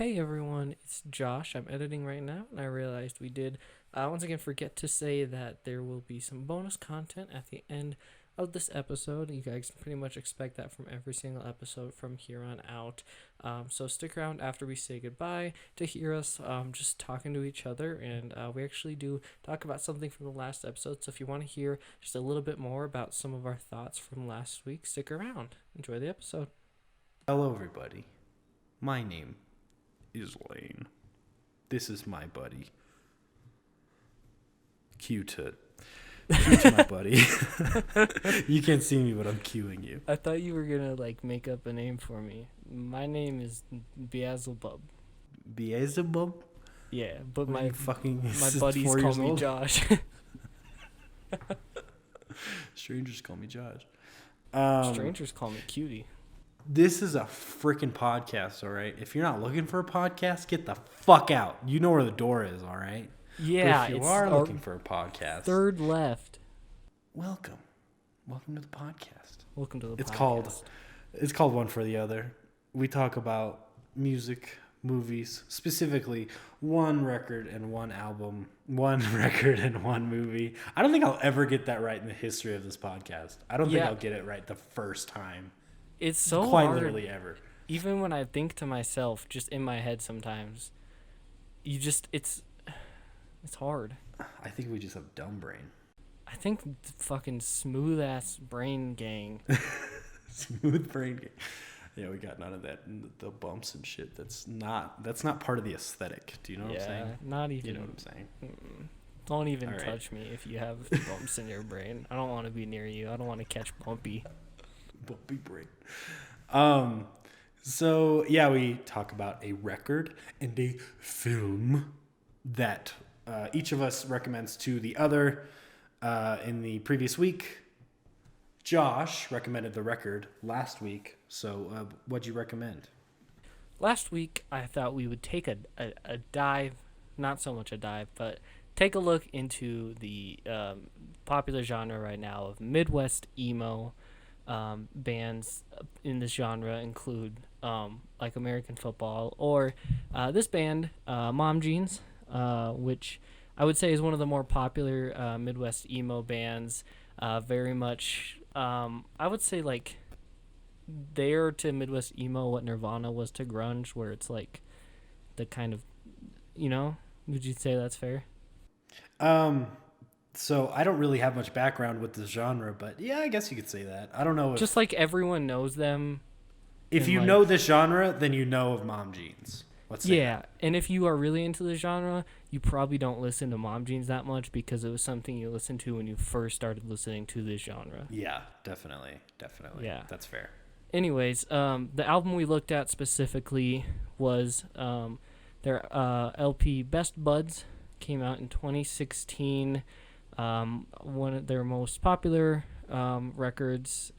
Hey everyone, it's Josh. I'm editing right now, and I realized we did once again forget to say that there will be some bonus content at the end of this episode. You guys can pretty much expect that from every single episode from here on out. So stick around after we say goodbye to hear us just talking to each other, and we actually do talk about something from the last episode. So if you want to hear just a little bit more about some of our thoughts from last week, stick around. Enjoy the episode. Hello, everybody. My name is Lane. This is my buddy. Q-Tut. Q-Tut, my buddy. You can't see me, but I'm cueing you. I thought you were gonna make up a name for me. My name is Beelzebub. Beelzebub? Yeah, but my buddies call me Josh. Strangers call me Josh. Strangers call me Cutie. This is a freaking podcast, all right? If you're not looking for a podcast, get the fuck out. You know where the door is, all right? Yeah, but if you are looking for a podcast, third left. Welcome to the podcast. Welcome to the podcast. It's called One for the Other. We talk about music, movies, specifically one record and one album, one record and one movie. I don't think I'll ever get that right in the history of this podcast. I don't think I'll get it right the first time. It's so quite hard. Literally ever. Even when I think to myself, just in my head sometimes, it's hard. I think we just have dumb brain. I think fucking smooth ass brain gang. Smooth brain gang. Yeah, we got none of that. The bumps and shit. That's not part of the aesthetic. Do you know what I'm saying? Not even. You know what I'm saying? Don't even touch me if you have bumps in your brain. I don't want to be near you. I don't want to catch bumpy. Bumpy brain. So yeah, we talk about a record and a film that each of us recommends to the other. In the previous week, Josh recommended the record last week. So what'd you recommend? Last week, I thought we would take a dive, not so much a dive, but take a look into the popular genre right now of Midwest emo. Bands in this genre include like American Football or this band, Mom Jeans, which I would say is one of the more popular Midwest emo bands. Very much, I would say like they're to Midwest emo what Nirvana was to grunge, where it's like the kind of, would you say that's fair? So I don't really have much background with this genre, but yeah, I guess you could say that. I don't know. Just like everyone knows them. If you know this genre, then you know of Mom Jeans. Let's say that. And if you are really into the genre, you probably don't listen to Mom Jeans that much because it was something you listened to when you first started listening to this genre. Yeah, definitely. Yeah, that's fair. Anyways, the album we looked at specifically was their LP Best Buds. Came out in 2016. One of their most popular records.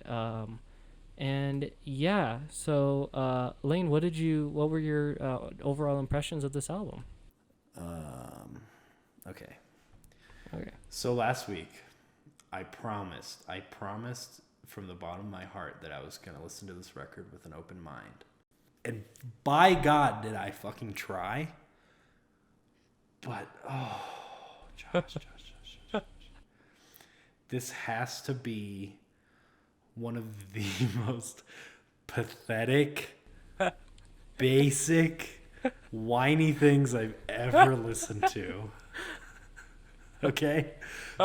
And yeah, so Lane, what were your overall impressions of this album? Okay. So last week, I promised from the bottom of my heart that I was going to listen to this record with an open mind. And by God, did I fucking try. But, Josh. This has to be one of the most pathetic, basic, whiny things I've ever listened to. Okay?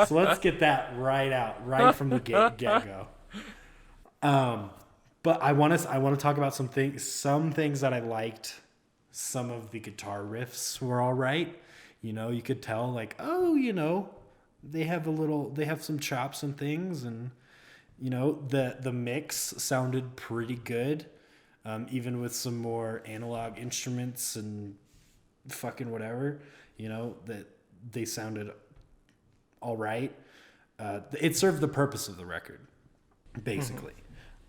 So let's get that right from the get-go. But I want to talk about some things that I liked. Some of the guitar riffs were all right. You could tell they have some chops and things, and the mix sounded pretty good, even with some more analog instruments and fucking whatever, that they sounded all right. It served the purpose of the record, basically.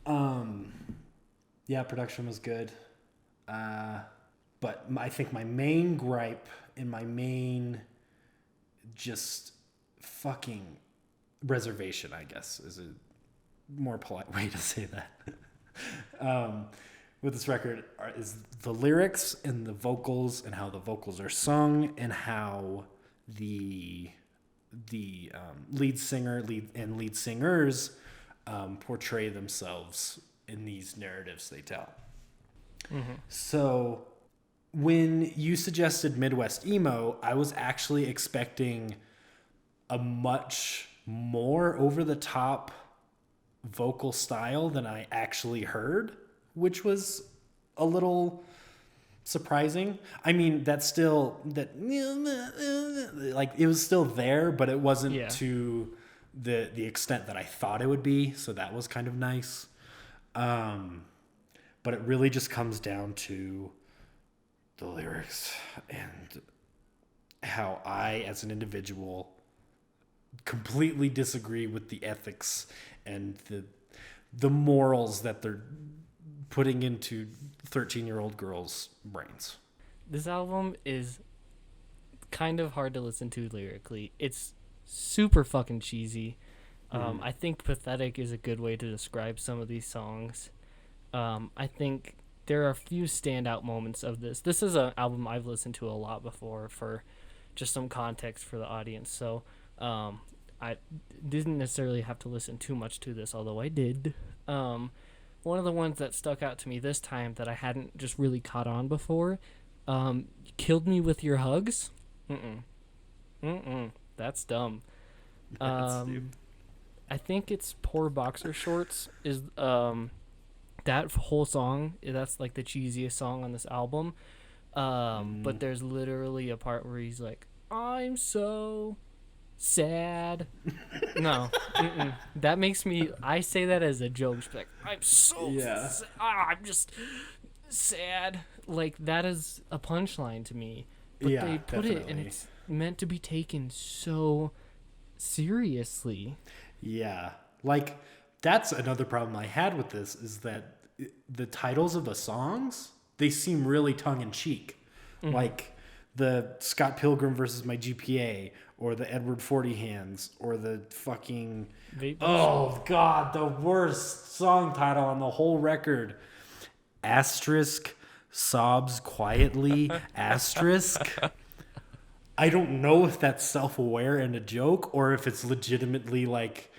Yeah, production was good, but I think my main gripe and my main just fucking reservation, I guess, is a more polite way to say that, with this record is the lyrics and the vocals and how the vocals are sung and how the lead singers portray themselves in these narratives they tell. Mm-hmm. So when you suggested Midwest emo, I was actually expecting a much more over the top vocal style than I actually heard, which was a little surprising. I mean, that's still that like it was still there, but it wasn't to the extent that I thought it would be. So that was kind of nice. But it really just comes down to the lyrics and how I, as an individual, completely disagree with the ethics and the morals that they're putting into 13-year-old girls' brains. This album is kind of hard to listen to lyrically. It's super fucking cheesy. I think pathetic is a good way to describe some of these songs. I think there are a few standout moments of this. This is an album I've listened to a lot before for just some context for the audience. So I didn't necessarily have to listen too much to this, although I did. One of the ones that stuck out to me this time that I hadn't just really caught on before, Killed Me With Your Hugs. That's dumb. That's stupid. I think it's Poor Boxer Shorts is that whole song. That's like the cheesiest song on this album. But there's literally a part where he's like, I'm so sad. No. That makes me, I say that as a joke. Just like, I'm so sad. I'm just sad. Like, that is a punchline to me. But they put it, and it's meant to be taken so seriously. Yeah. Like, that's another problem I had with this, is that the titles of the songs, they seem really tongue-in-cheek. Like the Scott Pilgrim versus My GPA, or the Edward 40 Hands, or the fucking... Oh, God, the worst song title on the whole record. Asterisk, Sobs Quietly, asterisk. I don't know if that's self-aware and a joke, or if it's legitimately like...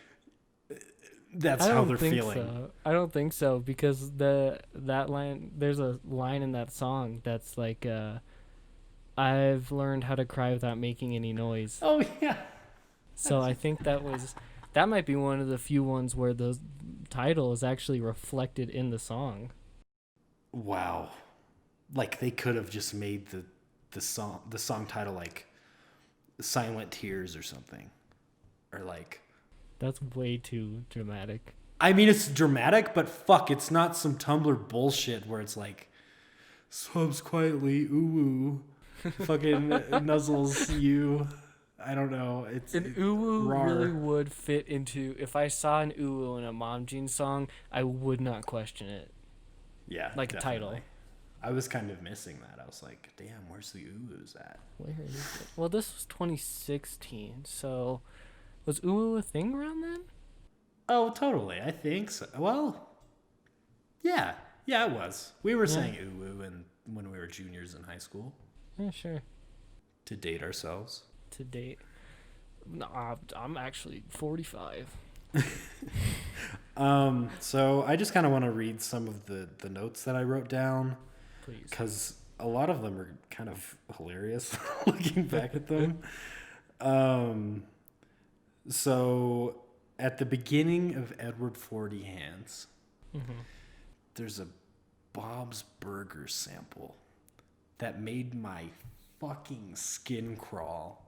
That's how they're feeling. So. I don't think so, because that line, there's a line in that song that's like, I've learned how to cry without making any noise. Oh yeah. So I think that might be one of the few ones where the title is actually reflected in the song. Wow. Like they could have just made the song title like Silent Tears or something. Or like, that's way too dramatic. I mean, it's dramatic, but fuck, it's not some Tumblr bullshit where it's like, Sobs Quietly, ooh, fucking nuzzles you. I don't know. It's an ooh really would fit into, if I saw an ooh in a Mom Jeans song, I would not question it. Yeah, like definitely. A title. I was kind of missing that. I was like, damn, where's the oohs at? Where is it? Well, this was 2016, so... Was ooh a thing around then? Oh, totally. I think so. Well, yeah, it was. We were saying ooh when we were juniors in high school. Yeah, sure. To date ourselves. To date. No, I'm actually 45. So I just kind of want to read some of the notes that I wrote down. Please. Because a lot of them are kind of hilarious looking back at them. So, at the beginning of Edward 40 Hands, there's a Bob's Burger sample that made my fucking skin crawl.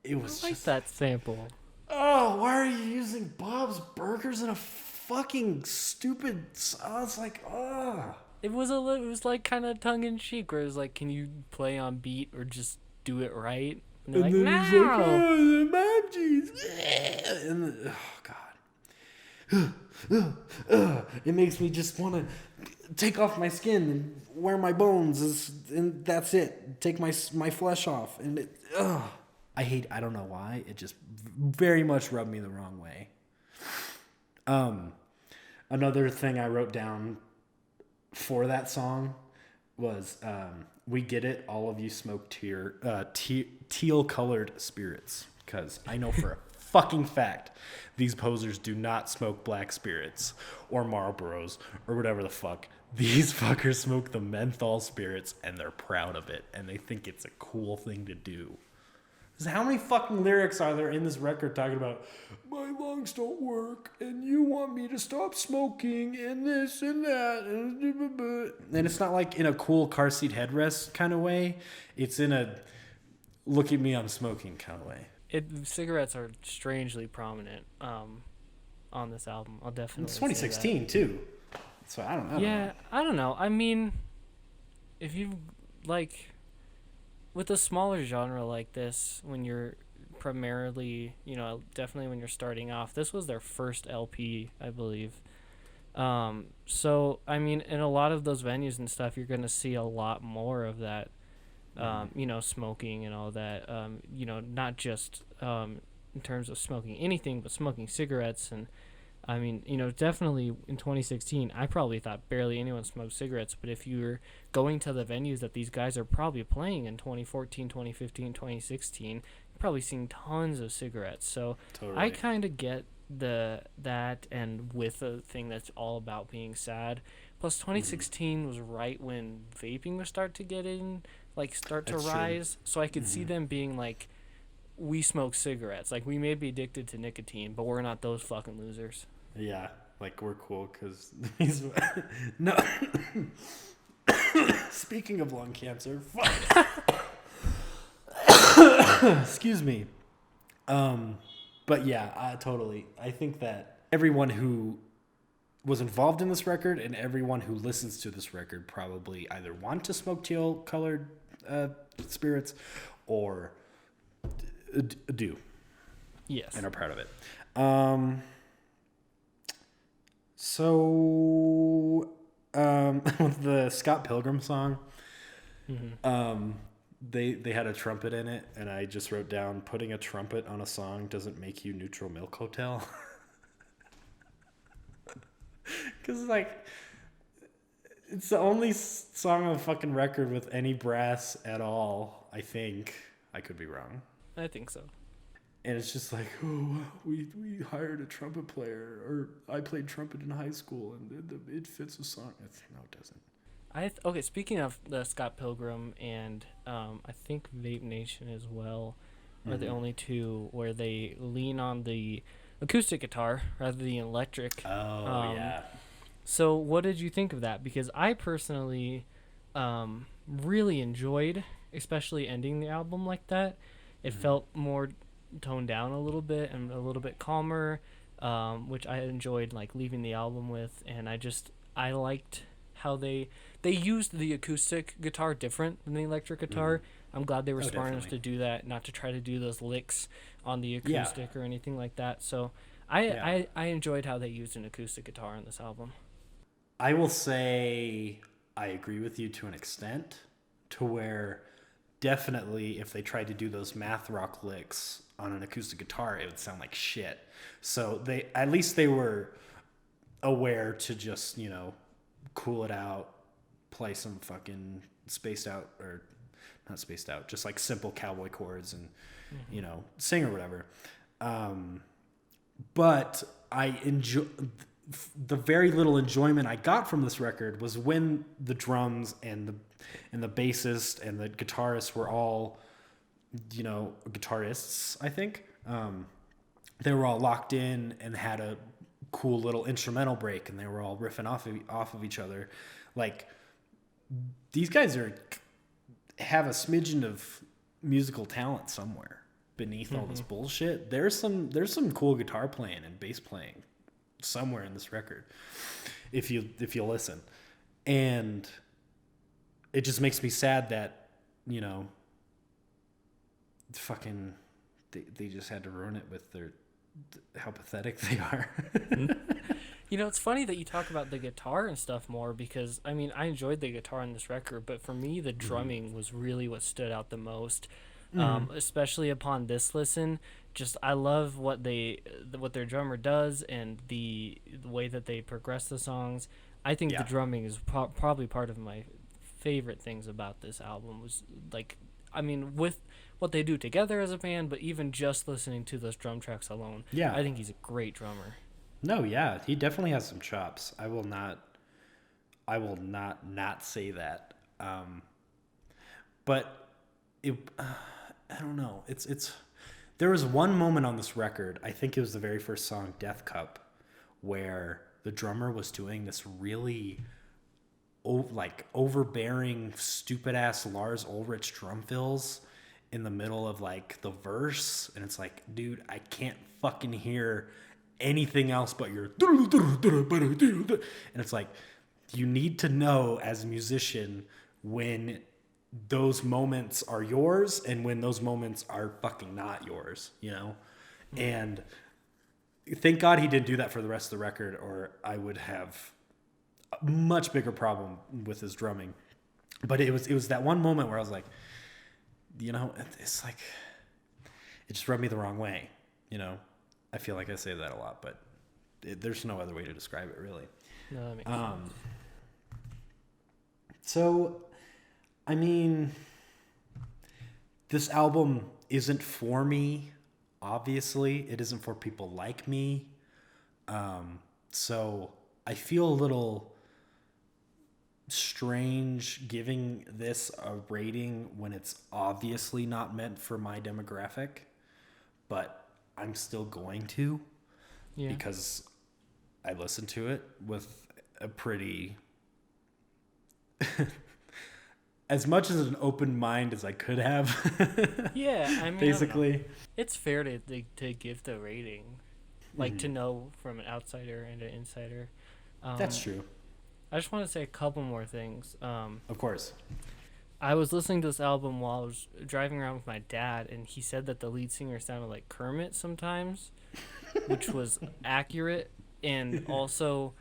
It was I like that sample. Oh, why are you using Bob's Burgers in a fucking stupid... I was like, oh. It was like kind of tongue-in-cheek, where it was like, can you play on beat or just do it right? And they're like, no! He's like, oh, the Mom Jeans. And oh, God. It makes me just want to take off my skin and wear my bones, and that's it. Take my flesh off. And I don't know why. It just very much rubbed me the wrong way. Another thing I wrote down for that song was "We Get It, All of You Smoke Teal Colored Spirits," because I know for a fucking fact these posers do not smoke black spirits or Marlboros or whatever the fuck. These fuckers smoke the menthol spirits and they're proud of it and they think it's a cool thing to do. How many fucking lyrics are there in this record talking about my lungs don't work and you want me to stop smoking and this and that and it's not like in a cool car seat headrest kind of way. It's in a look at me, I'm smoking kind of way. Cigarettes are strangely prominent on this album. I'll definitely. It's 2016 too, so I don't know. Yeah, I don't know. I mean, if you like. With a smaller genre like this, when you're primarily, definitely when you're starting off, this was their first LP, I believe. So, I mean, in a lot of those venues and stuff, you're going to see a lot more of that, smoking and all that, not just in terms of smoking anything, but smoking cigarettes. And, I mean, definitely in 2016, I probably thought barely anyone smoked cigarettes. But if you're going to the venues that these guys are probably playing in 2014, 2015, 2016, you're probably seeing tons of cigarettes. So totally. I kind of get that, and with a thing that's all about being sad. Plus, 2016 was right when vaping would start to rise. So I could see them being like, we smoke cigarettes. Like, we may be addicted to nicotine, but we're not those fucking losers. Yeah, like we're cool because he's no. Speaking of lung cancer, excuse me. But yeah, totally. I think that everyone who was involved in this record and everyone who listens to this record probably either want to smoke teal-colored spirits or do. Yes, and are proud of it. So, with the Scott Pilgrim song, they had a trumpet in it, and I just wrote down, putting a trumpet on a song doesn't make you Neutral Milk Hotel. Because, like, it's the only song on the fucking record with any brass at all, I think. I could be wrong. I think so. And it's just like, oh, we hired a trumpet player, or I played trumpet in high school, and it fits the song. No, it doesn't. Okay, speaking of the Scott Pilgrim and I think Vape Nation as well are the only two where they lean on the acoustic guitar rather than the electric. Oh, yeah. So what did you think of that? Because I personally really enjoyed, especially ending the album like that. It felt more toned down a little bit and a little bit calmer, which I enjoyed, like, leaving the album with. And I liked how they used the acoustic guitar different than the electric guitar. I'm glad they were smart enough to do that, not to try to do those licks on the acoustic or anything like that. So I enjoyed how they used an acoustic guitar on this album. I will say I agree with you to an extent, to where definitely if they tried to do those math rock licks on an acoustic guitar, it would sound like shit. So they were aware to just, cool it out, play some fucking spaced out, or not spaced out, just like simple cowboy chords and, sing or whatever. But I enjoy the very little enjoyment I got from this record was when the drums and the bassist and the guitarist were all, guitarists, I think. They were all locked in and had a cool little instrumental break, and they were all riffing off of each other. Like, these guys have a smidgen of musical talent somewhere beneath all this bullshit. There's some cool guitar playing and bass playing somewhere in this record, if you listen. And it just makes me sad that, fucking they just had to ruin it with how pathetic they are. It's funny that you talk about the guitar and stuff more, because I mean, I enjoyed the guitar on this record, but for me the drumming was really what stood out the most. Especially upon this listen. Just, I love what their drummer does and the way that they progress the songs. I think the Yeah. drumming is probably part of my favorite things about this album. Was like, I mean, with what they do together as a band, but even just listening to those drum tracks alone, Yeah. I think he's a great drummer. No, yeah, he definitely has some chops. I will not say that. But it, I don't know. It's. There was one moment on this record. I think it was the very first song, "Death Cup," where the drummer was doing this really, like overbearing, stupid ass Lars Ulrich drum fills in the middle of like the verse, and it's like, dude, I can't fucking hear anything else but your, and it's like, you need to know as a musician when those moments are yours and when those moments are fucking not yours, you know? And thank God he didn't do that for the rest of the record, or I would have a much bigger problem with his drumming. But it was that one moment where I was like, you know, it's like, it just rubbed me the wrong way, you know? I feel like I say that a lot, but there's no other way to describe it, really. No, that makes sense. So, I mean, this album isn't for me, obviously. It isn't for people like me. So, I feel a little strange giving this a rating when it's obviously not meant for my demographic, but I'm still going to, Yeah. because I listened to it with a pretty as much as an open mind as I could have. Yeah, I mean, I don't know. Basically. It's fair to give the rating, like to know from an outsider and an insider. That's true. I just want to say a couple more things. Of course. I was listening to this album while I was driving around with my dad, and he said that the lead singer sounded like Kermit sometimes, which was accurate and also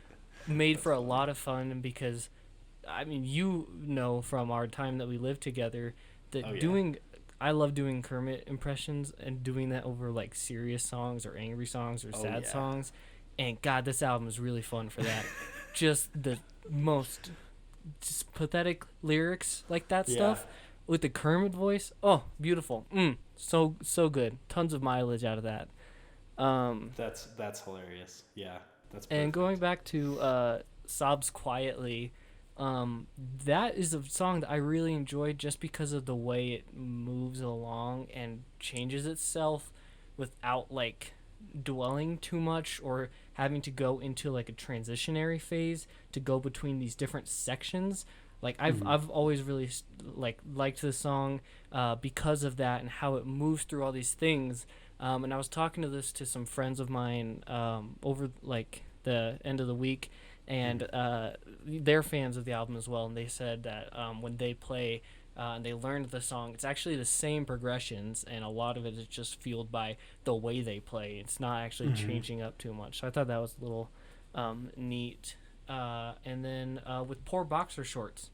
made for a lot of fun because, I mean, you know from our time that we lived together that I love doing Kermit impressions and doing that over like serious songs or angry songs or sad songs. And God, this album is really fun for that. Just the most just pathetic lyrics like that stuff with the Kermit voice. Oh, beautiful. So good. Tons of mileage out of that. That's hilarious. Yeah. That's perfect. And going back to Sobs Quietly, that is a song that I really enjoyed just because of the way it moves along and changes itself without like dwelling too much or having to go into like a transitionary phase to go between these different sections. Like I've always really liked this song because of that and how it moves through all these things. And I was talking to some friends of mine over like the end of the week, and they're fans of the album as well. And they said that when they play and they learned the song, it's actually the same progressions, and a lot of it is just fueled by the way they play. It's not actually changing up too much. So I thought that was a little neat. And then with Poor Boxer Shorts,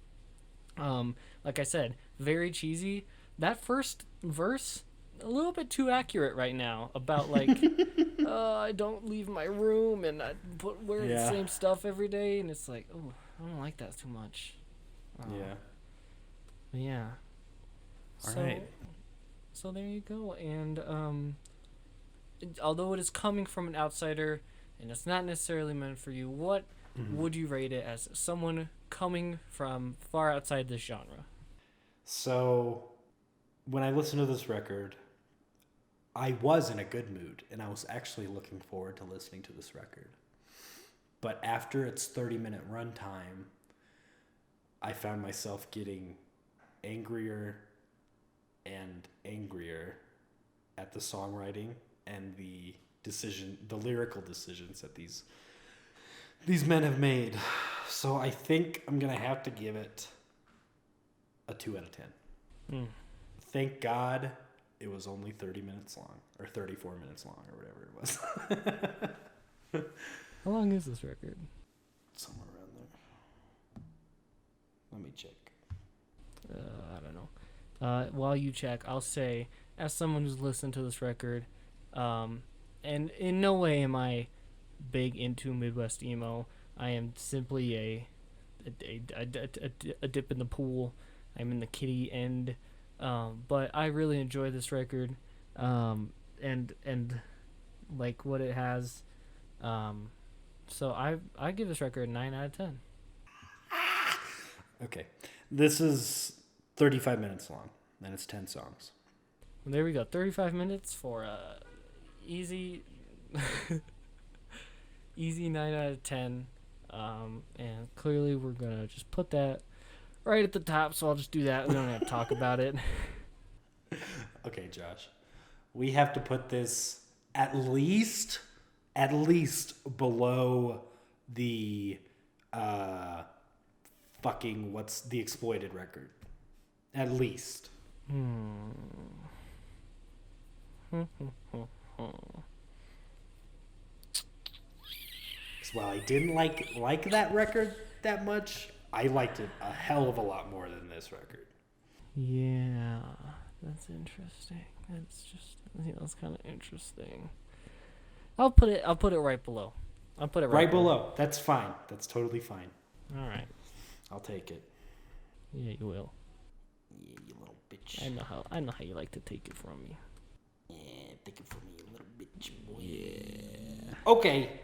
like I said, very cheesy. That first verse, a little bit too accurate right now about like I don't leave my room and I wear the same stuff every day, and it's like, oh, I don't like that too much. Yeah. All right. So there you go. And although it is coming from an outsider and it's not necessarily meant for you, what would you rate it as someone coming from far outside this genre? So, when I listened to this record, I was in a good mood, and I was actually looking forward to listening to this record. But after its 30-minute runtime, I found myself getting angrier and angrier at the songwriting and the lyrical decisions that these men have made. So I think I'm going to have to give it a 2 out of 10. Thank God it was only 30 minutes long, or 34 minutes long, or whatever it was. How long is this record? Somewhere around there. Let me check. I don't know. While you check, I'll say, as someone who's listened to this record, and in no way am I big into Midwest emo, I am simply a dip in the pool. I'm in the kiddie end. But I really enjoy this record, and like what it has. So I give this record a 9 out of 10. Okay. This is 35 minutes long, and it's 10 songs. Well, there we go. 35 minutes for easy easy 9 out of 10. And clearly we're gonna just put that right at the top. So I'll just do that. We don't have to talk about it. Okay, Josh. We have to put this at least below the fucking what's the Exploited record. At least. While I didn't like that record that much, I liked it a hell of a lot more than this record. Yeah, that's interesting. That's kind of interesting. I'll put it right below. I'll put it right below. That's fine. That's totally fine. All right. I'll take it. Yeah, you will. Yeah, you little bitch. I know how you like to take it from me. Yeah, take it from me, you little bitch boy. Yeah. Okay.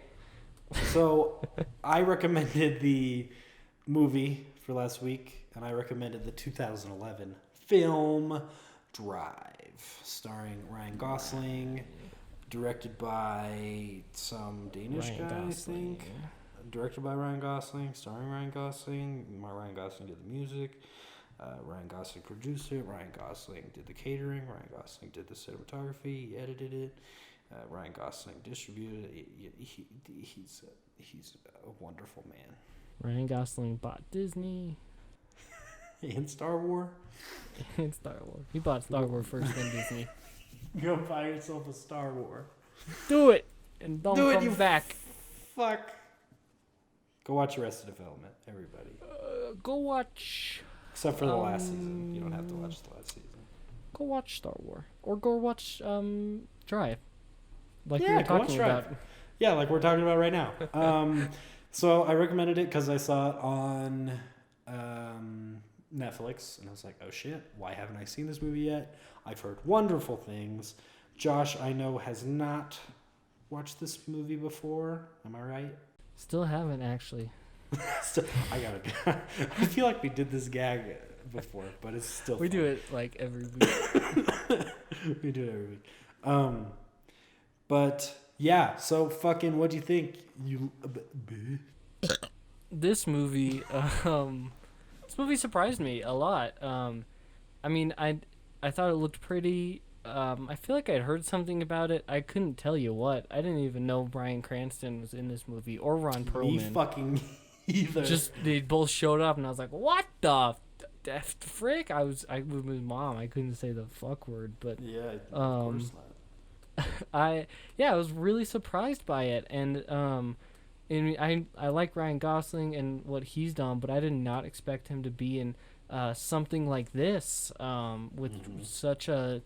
So I recommended the movie for last week, and I recommended the 2011 film Drive, starring Ryan Gosling, directed by some Danish guy, I think. Directed by Ryan Gosling, starring Ryan Gosling. Ryan Gosling did the music. Ryan Gosling produced it. Ryan Gosling did the catering. Ryan Gosling did the cinematography. He edited it. Ryan Gosling distributed it. He's a wonderful man. Ryan Gosling bought Disney. And Star Wars. And Star Wars. He bought Star Wars first, then Disney. Go buy yourself a Star Wars. Do it! And don't come back. Fuck. Go watch Arrested Development, everybody. Go watch... Except for the last season. You don't have to watch the last season. Go watch Star Wars. Or go watch Drive. Like we were talking about. Yeah, like we're talking about right now. So I recommended it because I saw it on Netflix. And I was like, oh shit, why haven't I seen this movie yet? I've heard wonderful things. Josh, I know, has not watched this movie before. Am I right? Still haven't, actually. I feel like we did this gag before, but it's still we fun. do it like every week. We do it every week. But yeah, so fucking what do you think? This movie surprised me a lot. I mean, I thought it looked pretty. I feel like I'd heard something about it. I couldn't tell you what. I didn't even know Bryan Cranston was in this movie, or Ron Perlman. Me fucking either. Just they both showed up, and I was like, "What the frick?" I was with my mom. I couldn't say the fuck word, but yeah, of course not. I was really surprised by it, and I like Ryan Gosling and what he's done, but I did not expect him to be in something like this with such a.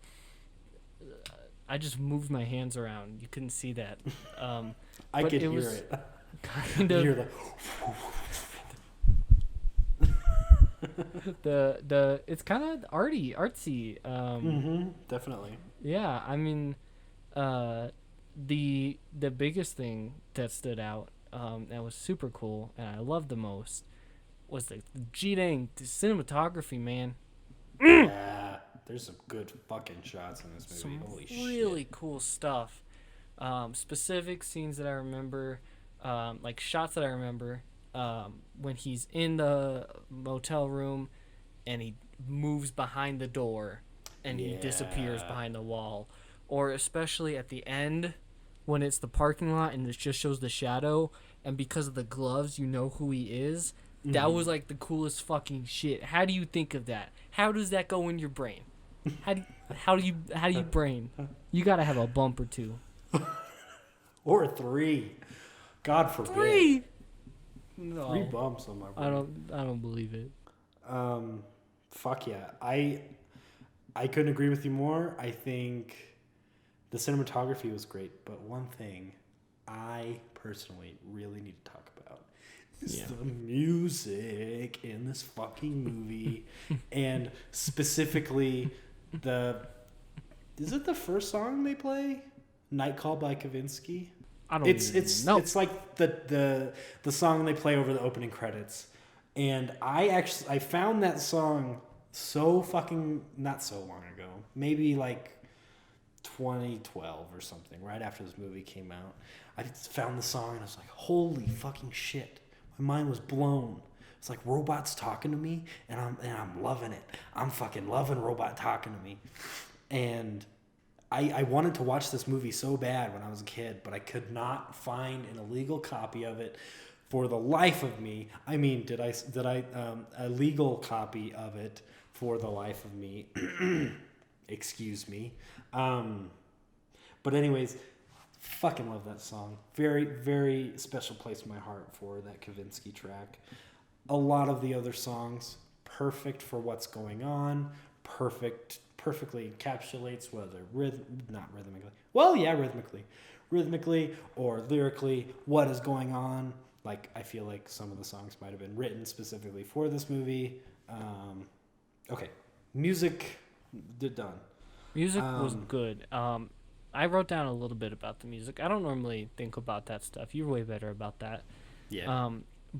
I just moved my hands around. You couldn't see that. I could hear it. Kind of. Hear the it's kind of artsy. Definitely. Yeah, I mean, the biggest thing that stood out, that was super cool and I loved the most, was the cinematography, man. Yeah, there's some good fucking shots in this movie. Holy shit. Really cool stuff. Specific scenes that I remember, like shots that I remember, when he's in the motel room and he moves behind the door and he disappears behind the wall. Or especially at the end when it's the parking lot and it just shows the shadow, and because of the gloves you know who he is. That was like the coolest fucking shit. How do you think of that? How does that go in your brain? How do you brain? You gotta have a bump or two. Or 3. God forbid. 3. No. 3 bumps on my brain. I don't believe it. Fuck yeah. I couldn't agree with you more. I think the cinematography was great, but one thing I personally really need to talk about It's Yeah. the music in this fucking movie, and specifically is it the first song they play? Night Call by Kavinsky. I don't It's know. it's like the song they play over the opening credits, and I found that song so fucking not so long ago, maybe like 2012 or something, right after this movie came out. I just found the song and I was like, holy fucking shit. My mind was blown. It's like robots talking to me and I'm loving it. I'm fucking loving robot talking to me. And I wanted to watch this movie so bad when I was a kid, but I could not find an illegal copy of it for the life of me. I mean, did I a legal copy of it for the life of me? Excuse me. But anyways, fucking love that song. Very, very special place in my heart for that Kavinsky track. A lot of the other songs, perfect for what's going on. Perfectly encapsulates whether not rhythmically. Well, yeah, rhythmically or lyrically, what is going on. Like, I feel like some of the songs might have been written specifically for this movie. Okay, music, done. Music was good. I wrote down a little bit about the music. I don't normally think about that stuff. You're way better about that. Yeah.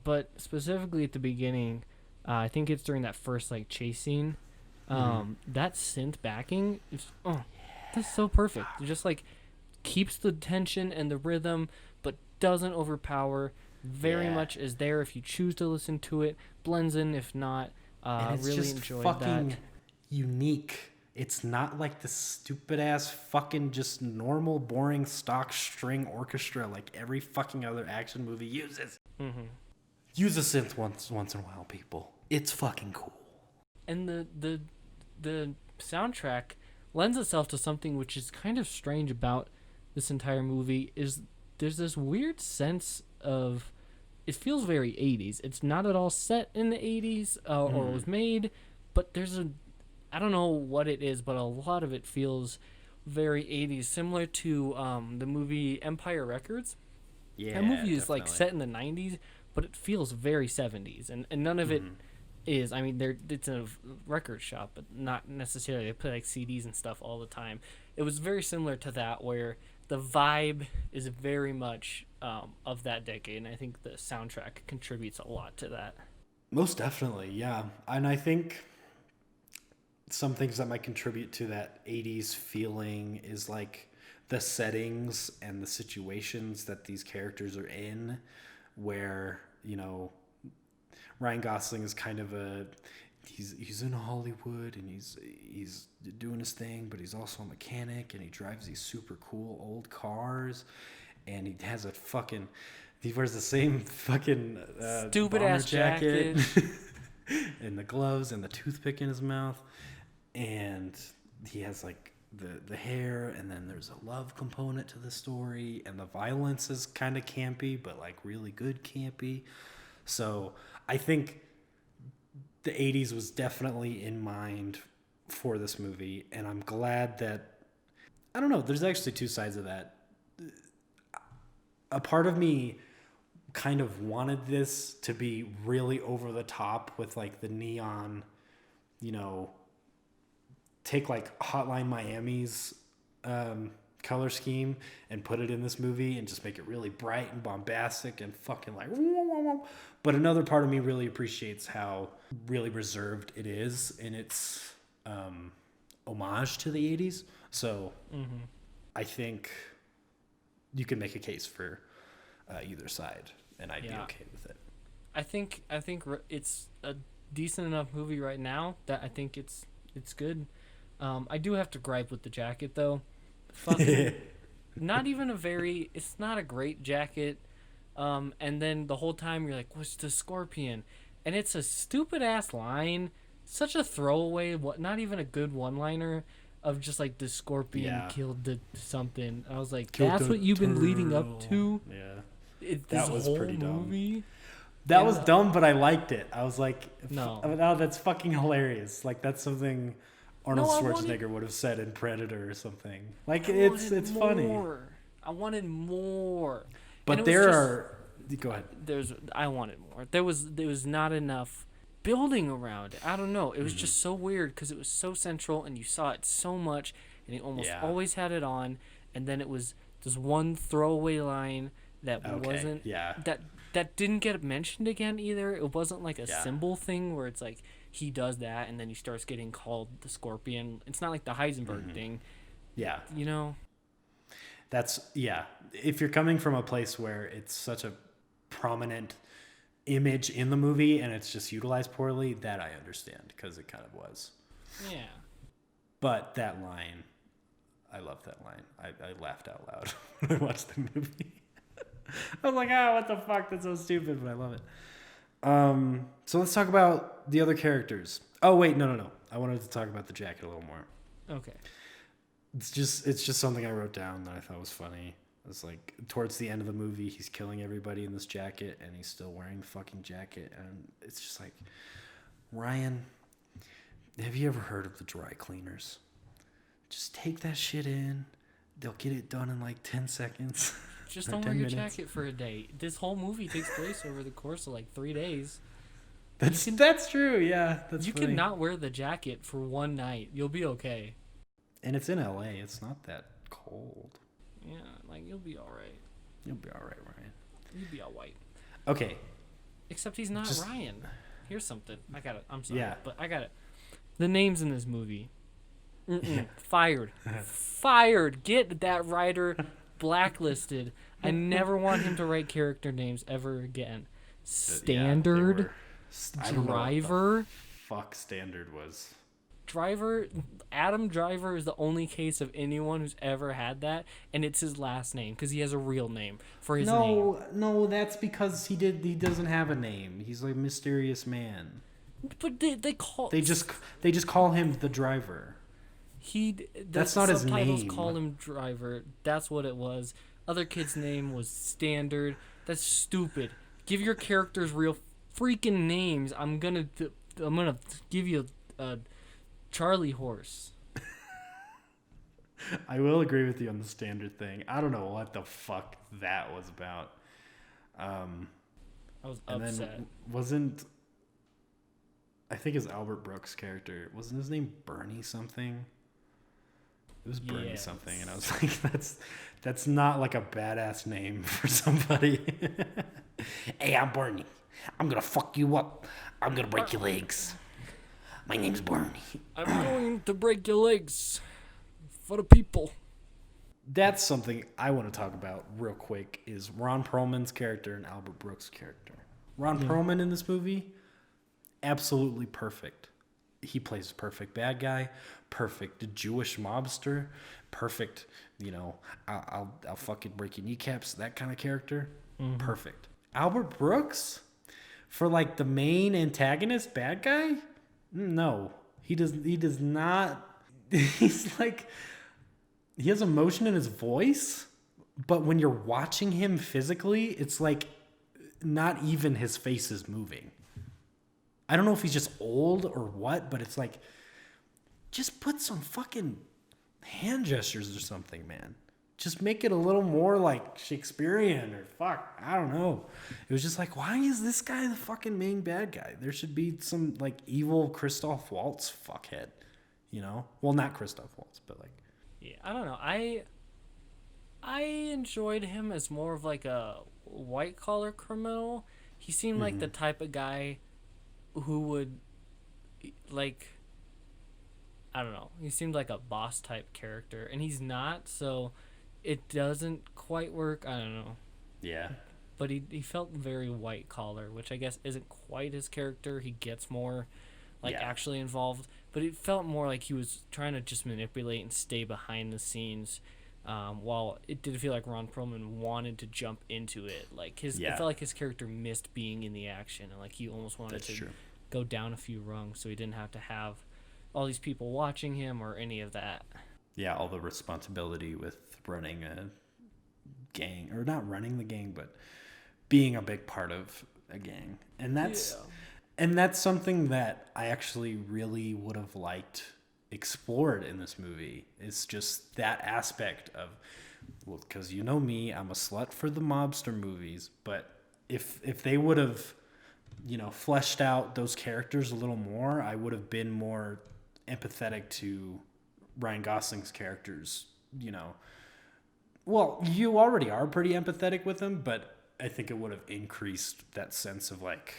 But specifically at the beginning, I think it's during that first like chase scene. That synth backing is that's so perfect. It just like keeps the tension and the rhythm, but doesn't overpower. Very much is there if you choose to listen to it. Blends in if not. And it's really just enjoyed fucking that. unique. It's not like the stupid ass fucking just normal boring stock string orchestra like every fucking other action movie uses. Use a synth once in a while, people. It's fucking cool. And the soundtrack lends itself to something which is kind of strange about this entire movie. Is there's this weird sense of it feels very 80s. It's not at all set in the 80s or was made, but there's I don't know what it is, but a lot of it feels very 80s, similar to the movie Empire Records. Yeah, that movie is definitely. like set in the 90s, but it feels very 70s, and none of it is. I mean, it's a record shop, but not necessarily. They play like CDs and stuff all the time. It was very similar to that, where the vibe is very much of that decade, and I think the soundtrack contributes a lot to that. Most definitely, yeah. And I think some things that might contribute to that 80s feeling is like the settings and the situations that these characters are in, where, you know, Ryan Gosling is kind of he's in Hollywood and he's doing his thing, but he's also a mechanic and he drives these super cool old cars, and he wears the same fucking Stupid bomber ass jacket. and the gloves and the toothpick in his mouth, and he has like the hair, and then there's a love component to the story, and the violence is kind of campy, but like really good campy. So I think the 80s was definitely in mind for this movie, and I'm glad that, I don't know, there's actually two sides of that. A part of me kind of wanted this to be really over the top with like the neon, you know, take like Hotline Miami's color scheme and put it in this movie and just make it really bright and bombastic and fucking like, but another part of me really appreciates how really reserved it is in its homage to the 80s. So I think you can make a case for either side, and I'd be okay with it. I think it's a decent enough movie right now that I think it's good. I do have to gripe with the jacket though. Fucking not even it's not a great jacket. And then the whole time you're like, what's the scorpion? And it's a stupid ass line, such a throwaway, not even a good one liner of just like the scorpion killed the something. I was like, that's what you've been leading up to? Yeah. That was pretty movie? dumb. That was dumb, but I liked it. I was like, no, that's fucking hilarious. Like, that's something Arnold Schwarzenegger would have said in Predator or something. Like, it's funny. I wanted more. But there are Go ahead. I wanted more. There was not enough building around it. I don't know. It was just so weird because it was so central and you saw it so much, and he almost always had it on. And then it was this one throwaway line that wasn't that didn't get mentioned again either. It wasn't like a symbol thing where it's like he does that and then he starts getting called the Scorpion. It's not like the Heisenberg thing. Yeah. You know? That's, if you're coming from a place where it's such a prominent image in the movie and it's just utilized poorly, that I understand, because it kind of was. Yeah. But that line, I love that line. I laughed out loud when I watched the movie. I was like, what the fuck? That's so stupid, but I love it. So let's talk about the other characters. Oh, wait, no. I wanted to talk about the jacket a little more. Okay. It's just something I wrote down that I thought was funny. It's like towards the end of the movie, he's killing everybody in this jacket, and he's still wearing the fucking jacket, and it's just like, Ryan, have you ever heard of the dry cleaners? Just take that shit in. They'll get it done in like 10 seconds. Just don't wear your jacket for a day. This whole movie takes place over the course of like 3 days. That's true. Yeah, you funny. cannot wear the jacket for one night. You'll be okay. And it's in LA. It's not that cold. Yeah, like you'll be all right. You'll be all right, Ryan. You'll be all white. Okay. Except he's not Ryan. Here's something. I got it. I'm sorry. Yeah. But I got it. The names in this movie. Fired. Fired. Get that writer blacklisted. I never want him to write character names ever again. Standard. Driver. Fuck Standard was. Driver. Adam Driver is the only case of anyone who's ever had that, and it's his last name because he has a real name for his name. No, that's because he doesn't have a name. He's like a mysterious man. But they just call him the Driver. That's not his name. Subtitles call him Driver. That's what it was. Other kid's name was Standard. That's stupid. Give your characters real freaking names. I'm gonna give you a Charlie horse. I will agree with you on the Standard thing. I don't know what the fuck that was about. I was upset. I think his Albert Brooks character, wasn't his name Bernie something? It was Bernie something, and I was like, that's not like a badass name for somebody. Hey, I'm Bernie. I'm gonna fuck you up. I'm gonna break your legs. My name's Bernie. I'm going to break your legs for the people. That's something I want to talk about real quick, is Ron Perlman's character and Albert Brooks' character. Ron Perlman in this movie, absolutely perfect. He plays a perfect bad guy, perfect Jewish mobster, perfect, I'll fucking break your kneecaps, that kind of character. Mm-hmm. Perfect. Albert Brooks, for like the main antagonist bad guy? No. He does not. He's like, he has emotion in his voice, but when you're watching him physically, it's like not even his face is moving. I don't know if he's just old or what, but it's like, just put some fucking hand gestures or something, man. Just make it a little more like Shakespearean or fuck. I don't know. It was just like, why is this guy the fucking main bad guy? There should be some like evil Christoph Waltz fuckhead, Well, not Christoph Waltz, but like. Yeah, I don't know. I enjoyed him as more of like a white collar criminal. He seemed like the type of guy who would like, I don't know. He seemed like a boss type character, and he's not, so it doesn't quite work. I don't know. Yeah. But he felt very white collar, which I guess isn't quite his character. He gets more actually involved, but it felt more like he was trying to just manipulate and stay behind the scenes. While it did feel like Ron Perlman wanted to jump into it, it felt like his character missed being in the action, and like he almost wanted to go down a few rungs so he didn't have to have all these people watching him or any of that. Yeah, all the responsibility with running a gang, or not running the gang, but being a big part of a gang, and that's something that I actually really would have liked explored in this movie. It's just that aspect of, well, because me, I'm a slut for the mobster movies, but if they would have, fleshed out those characters a little more, I would have been more empathetic to Ryan Gosling's characters. Well, you already are pretty empathetic with him, but I think it would have increased that sense of like,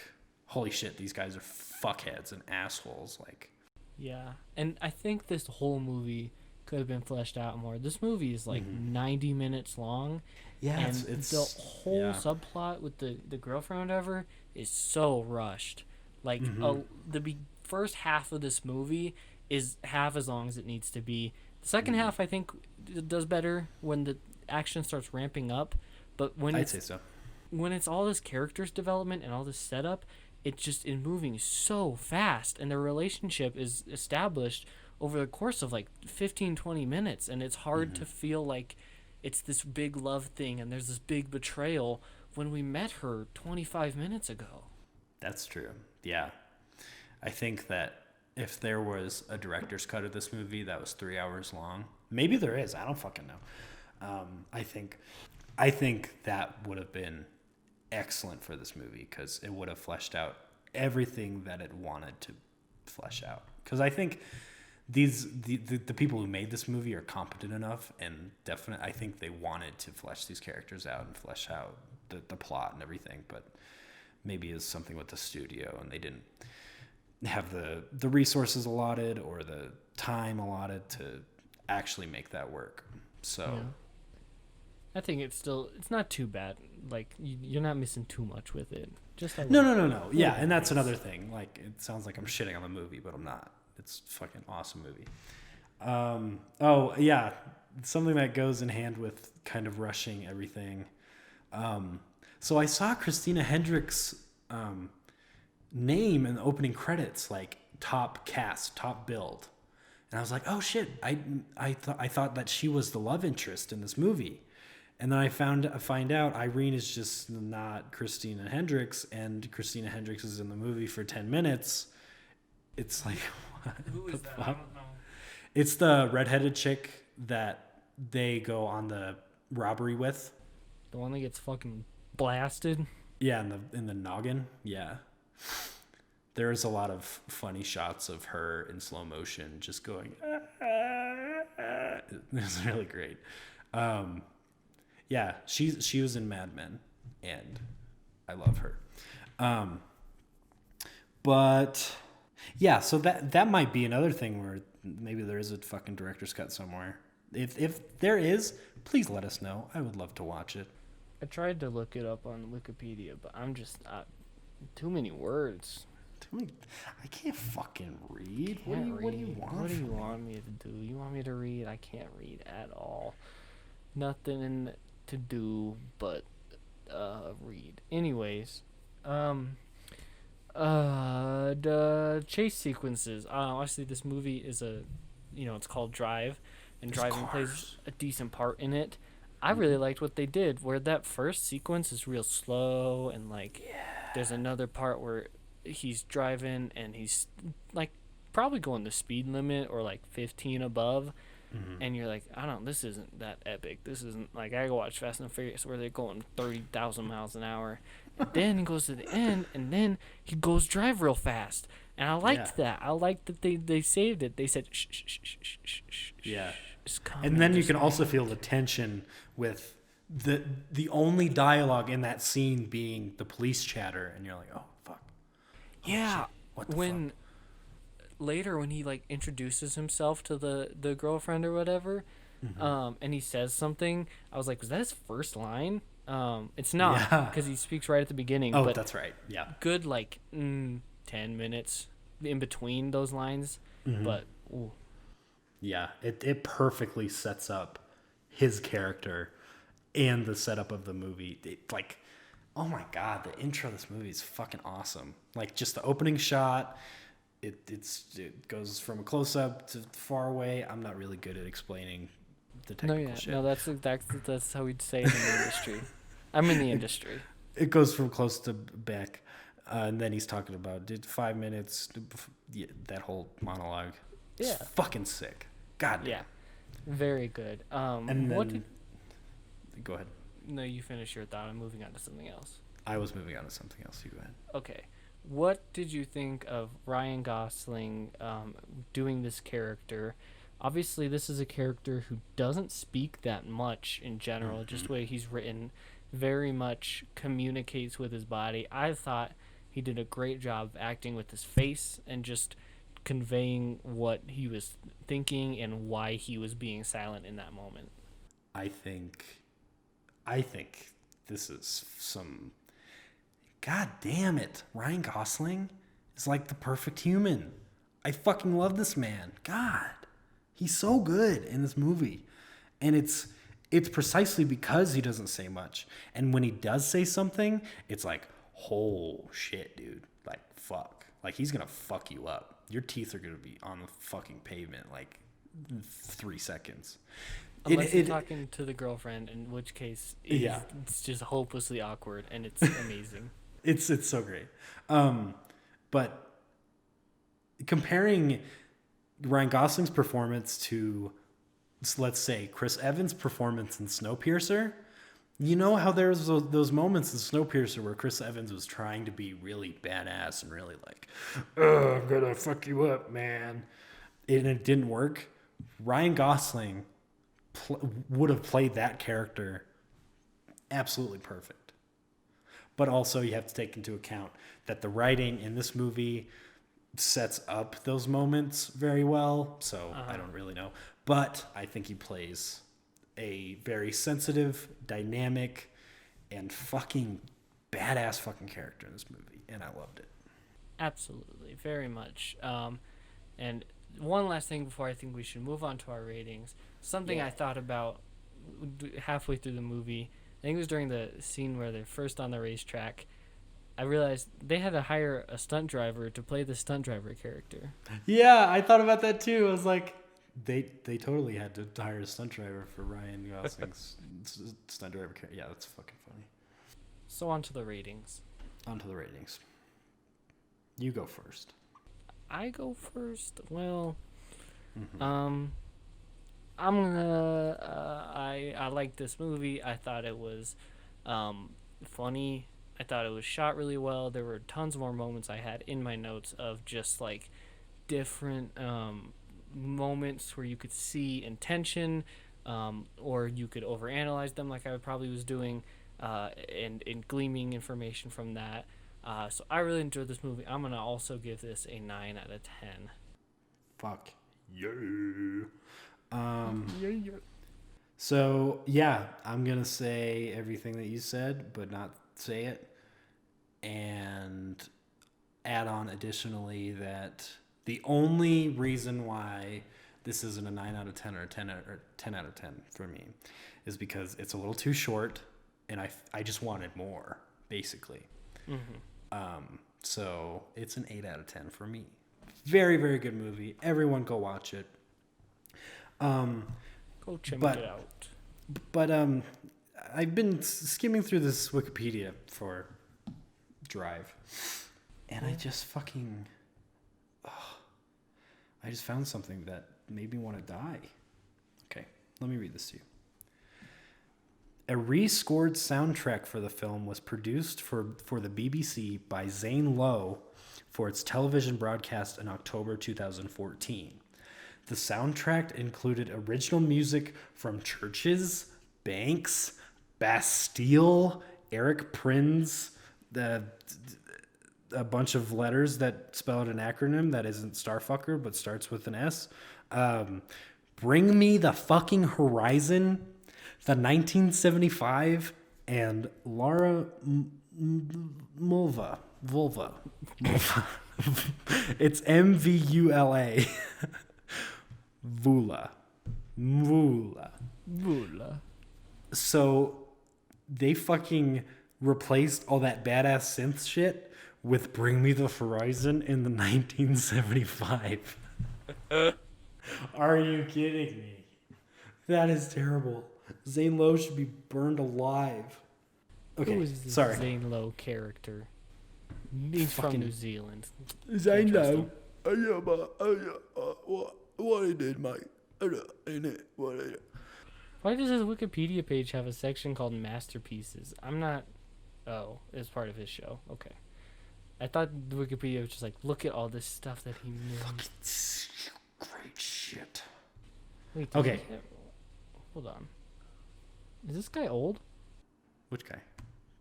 holy shit, these guys are fuckheads and assholes. Like, Yeah, and I think this whole movie could have been fleshed out more. This movie is like 90 minutes long, yeah, and it's the whole subplot with the girlfriend or whatever is so rushed. Like first half of this movie is half as long as it needs to be. The second half, I think, does better when the action starts ramping up. But I'd say so. When it's all this characters development and all this setup, it just is moving so fast, and their relationship is established over the course of like 15-20 minutes, and it's hard to feel like it's this big love thing and there's this big betrayal when we met her 25 minutes ago. That's true. Yeah. I think that if there was a director's cut of this movie that was 3 hours long, maybe there is, I don't fucking know. I think that would have been excellent for this movie, because it would have fleshed out everything that it wanted to flesh out. Because I think the people who made this movie are competent enough, and definitely I think they wanted to flesh these characters out and flesh out the plot and everything, but maybe it's something with the studio and they didn't have the resources allotted or the time allotted to actually make that work. So yeah. I think it's not too bad. Like, you're not missing too much with it. Just no. Yeah, and that's another thing. Like, it sounds like I'm shitting on the movie, but I'm not. It's a fucking awesome movie. Oh yeah, something that goes in hand with kind of rushing everything. So I saw Christina Hendricks' name in the opening credits, like top cast, top billed, and I was like, oh shit, I thought that she was the love interest in this movie. And then I find out Irene is just not Christina Hendricks, and Christina Hendricks is in the movie for 10 minutes. It's like, what? Who is that? I don't know. It's the redheaded chick that they go on the robbery with. The one that gets fucking blasted? Yeah, in the noggin. Yeah. There's a lot of funny shots of her in slow motion just going, It's really great. Yeah, she was in Mad Men, and I love her. But yeah, so that might be another thing where maybe there is a fucking director's cut somewhere. If there is, please let us know. I would love to watch it. I tried to look it up on Wikipedia, but I'm just too many words. I can't fucking read. What do you want? What do you want me to do? You want me to read? I can't read at all. Nothing to do but read. Anyways, the chase sequences. Obviously, this movie is it's called Drive, and driving plays a decent part in it. I really liked what they did, where that first sequence is real slow, and there's another part where he's driving and he's like probably going the speed limit or like 15 above. And you're like, I don't know, this isn't that epic. This isn't like, I go watch Fast and Furious where they're going 30,000 miles an hour. And then he goes to the end, and then he goes drive real fast. And I liked that. I liked that they saved it. They said, shh, shh, shh, shh, shh, shh, shh. Yeah. And then you can also feel the tension with the only dialogue in that scene being the police chatter. And you're like, oh, fuck. Yeah. Shit. What the fuck? Later when he introduces himself to the girlfriend or whatever, and he says something, I was like, was that his first line? It's not, because he speaks right at the beginning. Oh, but that's right. Yeah. Good 10 minutes in between those lines, but ooh. Yeah, it perfectly sets up his character and the setup of the movie. Oh my god, the intro of this movie is fucking awesome. Just the opening shot. It goes from a close up to far away. I'm not really good at explaining the technical shit. No, that's how we'd say it in the industry. I'm in the industry. It goes from close to back, and then he's talking about 5 minutes. Yeah, that whole monologue. Yeah, it's fucking sick. God damn. Yeah, very good. And then, go ahead. No, you finish your thought. I'm moving on to something else. I was moving on to something else. You go ahead. Okay. What did you think of Ryan Gosling doing this character? Obviously, this is a character who doesn't speak that much in general, just the way he's written, very much communicates with his body. I thought he did a great job of acting with his face and just conveying what he was thinking and why he was being silent in that moment. I think this is some. God damn it, Ryan Gosling is like the perfect human. I fucking love this man. God, he's so good in this movie, and it's precisely because he doesn't say much, and when he does say something, it's like, oh shit, dude, like fuck, like he's gonna fuck you up. Your teeth are gonna be on the fucking pavement like 3 seconds. Unless you're talking to the girlfriend, in which case it's just hopelessly awkward, and it's amazing. It's so great. But comparing Ryan Gosling's performance to, let's say, Chris Evans' performance in Snowpiercer, you know how there's those moments in Snowpiercer where Chris Evans was trying to be really badass and really like, I'm gonna fuck you up, man. And it didn't work. Ryan Gosling would have played that character absolutely perfect. But also you have to take into account that the writing in this movie sets up those moments very well. So I don't really know. But I think he plays a very sensitive, dynamic, and fucking badass fucking character in this movie. And I loved it. Absolutely. Very much. And one last thing before I think we should move on to our ratings. Something I thought about halfway through the movie. I think it was during the scene where they're first on the racetrack. I realized they had to hire a stunt driver to play the stunt driver character. Yeah, I thought about that too. I was like, they totally had to hire a stunt driver for Ryan Gosling's stunt driver character. Yeah, that's fucking funny. So on to the ratings. You go first. I go first? Well, I'm gonna. I liked this movie. I thought it was funny. I thought it was shot really well. There were tons more moments I had in my notes of just like different moments where you could see intention, or you could overanalyze them, like I probably was doing, and gleaming information from that. So I really enjoyed this movie. I'm gonna also give this a 9 out of 10. Fuck yeah. So yeah, I'm gonna say everything that you said, but not say it, and add on additionally that the only reason why this isn't a 9 out of 10 or a 10 out of 10 for me is because it's a little too short, and I just wanted more, basically. So it's an 8 out of 10 for me. Very, very good movie. Everyone go watch it. Go check it out. But I've been skimming through this Wikipedia for Drive, and I just fucking, I just found something that made me want to die. Okay, let me read this to you. A rescored soundtrack for the film was produced for the BBC by Zane Lowe for its television broadcast in October 2014. The soundtrack included original music from Churches, Banks, Bastille, Eric Prins, a bunch of letters that spell out an acronym that isn't Starfucker but starts with an S. Bring Me the Fucking Horizon, the 1975, and Laura Mulva. It's MVULA. Vula. So they fucking replaced all that badass synth shit with Bring Me the Horizon in the 1975. Are you kidding me? That is terrible. Zane Lowe should be burned alive. Okay, Who is this sorry. Zane Lowe character? He's from New Zealand. Zane Lowe. What he did, mate? Why does his Wikipedia page have a section called masterpieces? I'm not Oh, it's part of his show. Okay. I thought Wikipedia was just like, look at all this stuff that he made. Great shit. Wait. Okay. Hold on. Is this guy old? Which guy?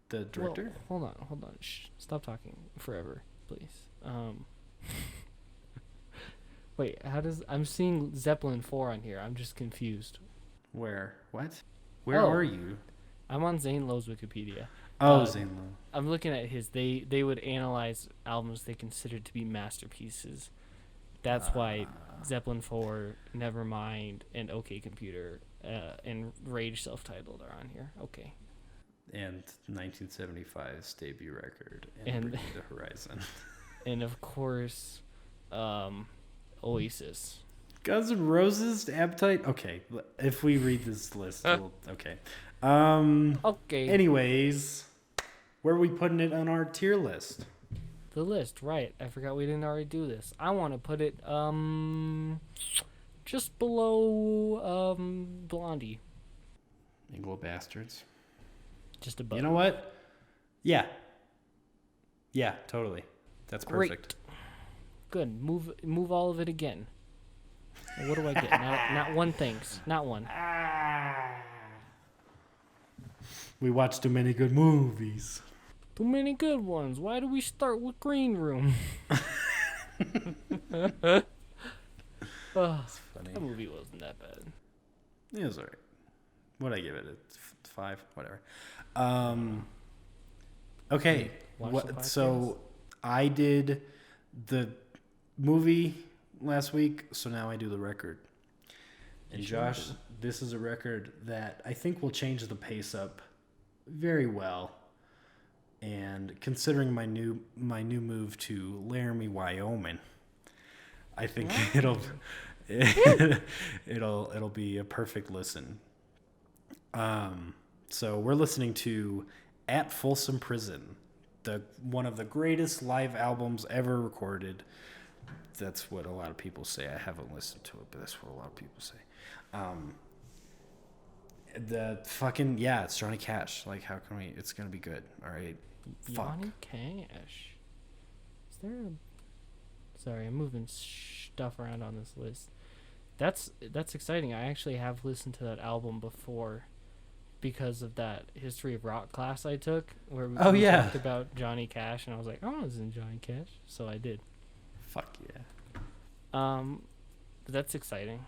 The director? Well, hold on. Shh. Stop talking forever, please. Wait, I'm seeing Zeppelin 4 on here. I'm just confused. Where? What? Where are you? I'm on Zane Lowe's Wikipedia. Oh, Zane Lowe. I'm looking at his. They would analyze albums they considered to be masterpieces. That's why Zeppelin 4, Nevermind, and OK Computer, and Rage self-titled are on here. Okay. And 1975's debut record, and Bring Me the Horizon. And of course, Oasis. Guns N' Roses, Appetite. Okay, if we read this list, okay. Okay. Anyways, where are we putting it on our tier list? The list, right. I forgot we didn't already do this. I want to put it just below Blondie. Inglo Bastards. Just above. You know what? Yeah. Yeah, totally. That's perfect. Great. Good. Move all of it again. What do I get? Not one thanks. Not one. We watched too many good movies. Too many good ones. Why do we start with Green Room? That's funny. That movie wasn't that bad. It was alright. What'd I give it? A 5? Whatever. Okay. So I did the movie last week, so now I do the record. And Josh, this is a record that I think will change the pace up very well. And considering my new move to Laramie, Wyoming, I think it'll be a perfect listen. So we're listening to At Folsom Prison, one of the greatest live albums ever recorded. That's what a lot of people say. I haven't listened to it, but that's what a lot of people say. It's Johnny Cash. Like, how can we? It's gonna be good. All right. Johnny Cash. Is there a... Sorry, I'm moving stuff around on this list. That's exciting. I actually have listened to that album before because of that history of rock class I took where we talked about Johnny Cash, and I was like, oh, this is Johnny Cash, so I did. Fuck yeah. That's exciting.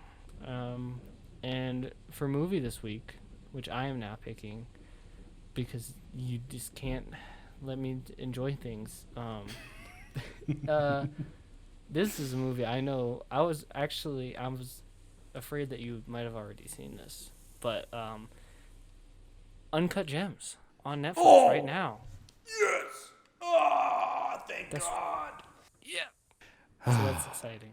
And for movie this week, which I am now picking because you just can't let me enjoy things. This is a movie I know. I was afraid that you might have already seen this, but Uncut Gems on Netflix right now. Yes. Oh, thank God. Yeah. So that's exciting.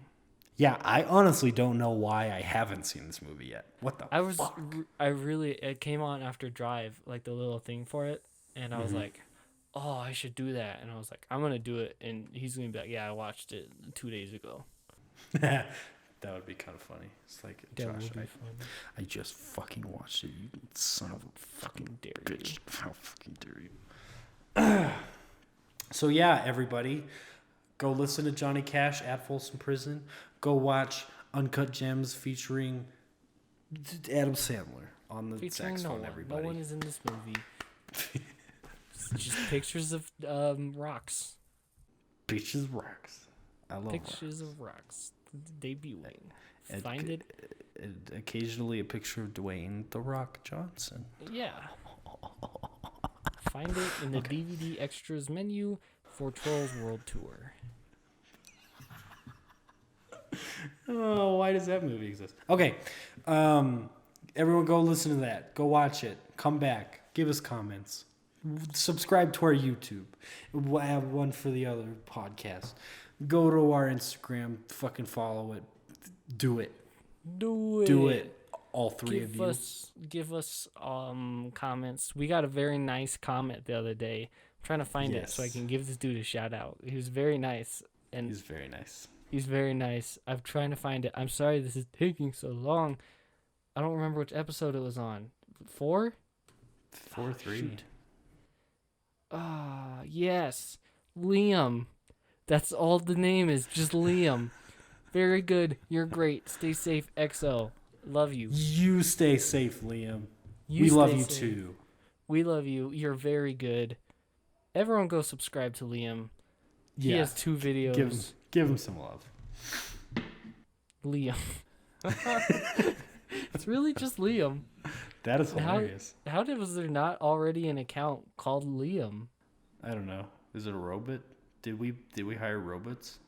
Yeah, I honestly don't know why I haven't seen this movie yet. What the fuck? It came on after Drive, like the little thing for it, and I was like, oh, I should do that. And I was like, I'm going to do it, and he's going to be like, yeah, I watched it 2 days ago. That would be kind of funny. It's like, That Josh, would be fun. I just fucking watched it, you son of a fucking dare bitch. you. How fucking dare you? So yeah, everybody, go listen to Johnny Cash at Folsom Prison. Go watch Uncut Gems featuring Adam Sandler on the saxophone. Everybody. No one is in this movie. It's just pictures of rocks. Pictures of rocks. I love pictures of rocks debuting. Find it. Occasionally a picture of Dwayne The Rock Johnson. Yeah. Find it in the DVD extras menu for Trolls World Tour. Oh, why does that movie exist? Okay. Everyone go listen to that. Go watch it. Come back. Give us comments. Subscribe to our YouTube. We'll have One for the Other podcast. Go to our Instagram. Fucking follow it. Do it. Do it. All three of you. Give us comments. We got a very nice comment the other day. I'm trying to find it so I can give this dude a shout out. He was very nice. And he's very nice. He's very nice. I'm trying to find it. I'm sorry this is taking so long. I don't remember which episode it was on. 4? 4 or 3. Shoot. Yes. Liam. That's all the name is, just Liam. Very good. You're great. Stay safe, XO. Love you. You stay safe, Liam. You We love stay you safe. too. We love you. You're very good. Everyone go subscribe to Liam. He Yeah. has 2 videos. Give him some love. Liam. It's really just Liam. That is hilarious. How was there not already an account called Liam? I don't know. Is it a robot? Did we hire robots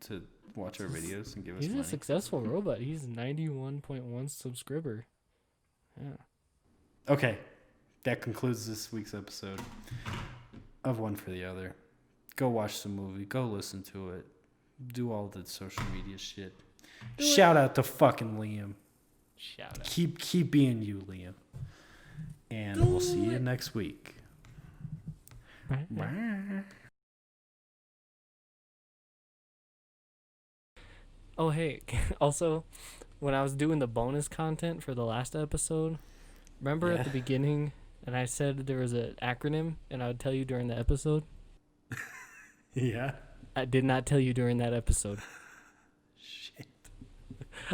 to watch our videos and give us He's money? a successful robot. He's 91.1 subscriber. Yeah. Okay. That concludes this week's episode of One for the Other. Go watch the movie. Go listen to it. Do all the social media shit. Shout out to fucking Liam. Shout out. Keep being you, Liam. And we'll see you next week. Bye. Oh, hey. Also, when I was doing the bonus content for the last episode, remember at the beginning, and I said there was an acronym, and I would tell you during the episode? Yeah. I did not tell you during that episode. Shit.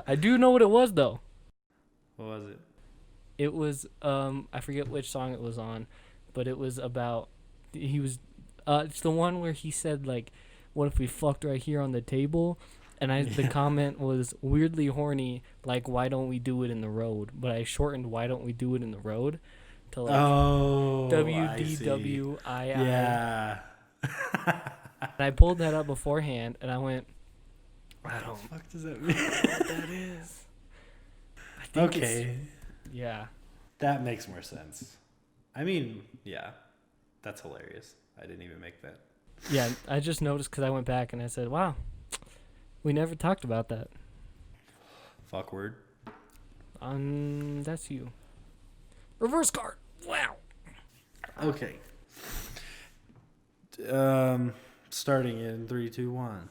I do know what it was, though. What was it? It was, I forget which song it was on, but it was about, it's the one where he said, like, what if we fucked right here on the table? And the comment was weirdly horny, like, why don't we do it in the road? But I shortened why don't we do it in the road to, like, WDWII. Yeah. And I pulled that up beforehand, and I went, What the fuck does that mean? what that is. I think Okay. Yeah. That makes more sense. I mean, yeah. That's hilarious. I didn't even make that. Yeah, I just noticed because I went back and I said, wow, we never talked about that. Fuck word. That's you. Reverse card. Wow. Okay. Starting in 3, 2, 1.